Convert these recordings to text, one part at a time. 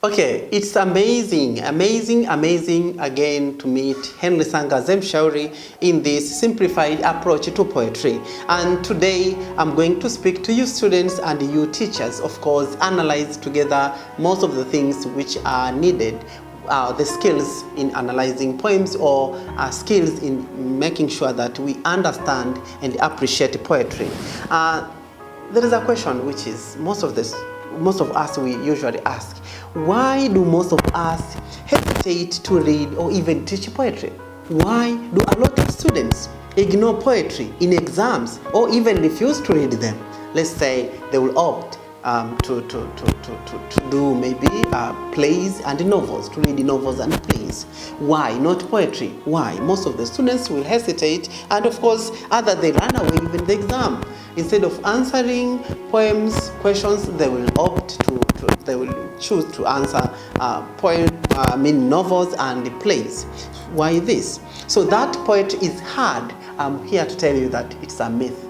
Okay, it's amazing again to meet Henry Sanga Zemshauri in this simplified approach to poetry. And today I'm going to speak to you students and you teachers, of course, analyze together most of the things which are needed, the skills in analyzing poems or skills in making sure that we understand and appreciate poetry. There is a question which is most of us we usually ask. Why do most of us hesitate to read or even teach poetry? Why do a lot of students ignore poetry in exams or even refuse to read them? Let's say they will opt to do maybe plays and novels, to read novels and plays. Why not poetry? Why? Most of the students will hesitate, and of course, either they run away even the exam. Instead of answering poems, questions, they will opt they will choose to answer novels and plays. Why this? So that poetry is hard. I'm here to tell you that it's a myth.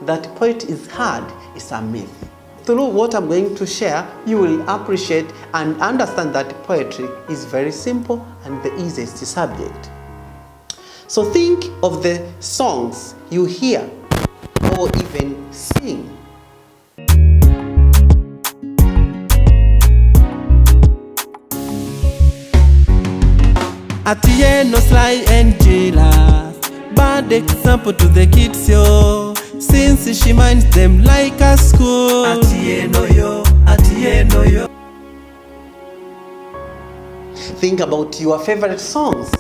That poetry is hard is a myth. Through what I'm going to share, you will appreciate and understand that poetry is very simple and the easiest subject. So think of the songs you hear or even sing. Atieno, Sly and Jailer, bad example to the kids, yo, since she minds them like a school. Atieno yo. Think about your favorite songs.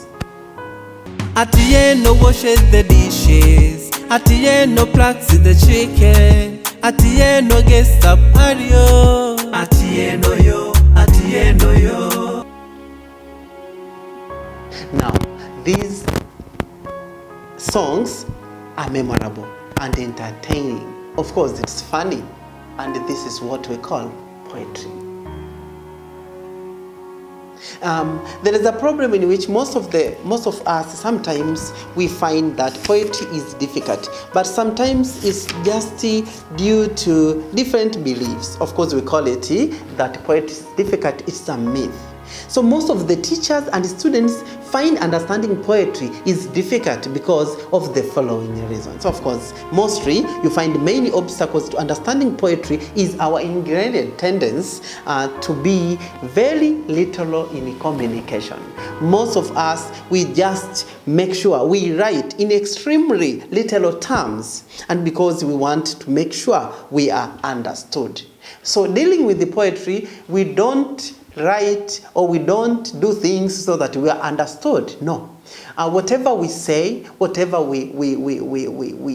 Atieno washes the dishes, Atieno plucks the chicken, Atieno gets up early. Atieno yo. Now, these songs are memorable and entertaining. Of course, it's funny, and this is what we call poetry. There is a problem in which most of us sometimes we find that poetry is difficult, but sometimes it's just due to different beliefs. Of course, we call it that poetry is difficult. It's a myth. So most of the teachers and students find understanding poetry is difficult because of the following reasons. Of course, mostly you find many obstacles to understanding poetry is our ingrained tendency to be very literal in communication. Most of us, we just make sure we write in extremely literal terms, and because we want to make sure we are understood. So dealing with the poetry, we don't write or we don't do things so that we are understood. No. Whatever we say, whatever we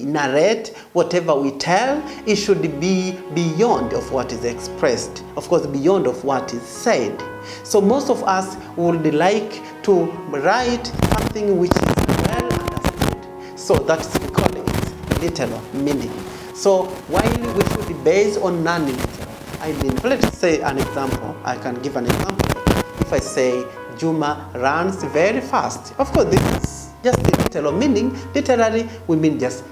narrate, whatever we tell, it should be beyond of what is expressed. Of course, beyond of what is said. So most of us would like to write something which is well understood. So that's we call it literal meaning. So while we should be based on non-literal, let's say an example. I can give an example. If I say Juma runs very fast, of course this is just the literal meaning. Literally, we mean just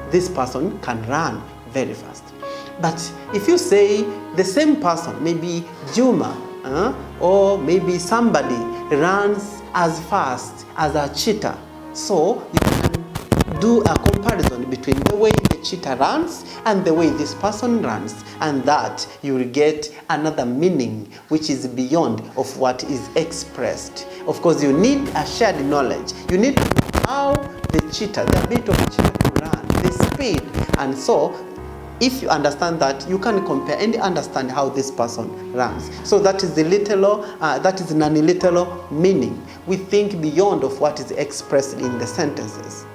this person can run very fast. But if you say the same person, maybe Juma, or maybe somebody runs as fast as a cheetah, so you can do a comparison between the way the cheetah runs and the way this person runs, and that you will get another meaning which is beyond of what is expressed. Of course, you need a shared knowledge. You need to know how the cheetah, the ability of the cheetah to run, the speed, and so if you understand that, you can compare and understand how this person runs. So that is the literal, that is non-literal meaning. We think beyond of what is expressed in the sentences.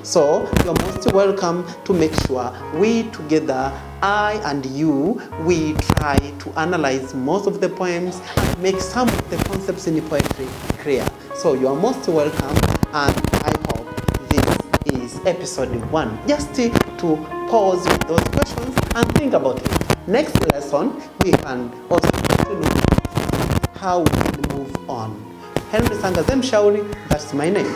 So you are most welcome to make sure we together, I and you, we try to analyze most of the poems and make some of the concepts in the poetry clear. So you are most welcome, and I hope this is episode 1. Just to pause with those questions and think about it. Next lesson, we can also look at how we can move on. Henry Sanga Zemshauri, that's my name.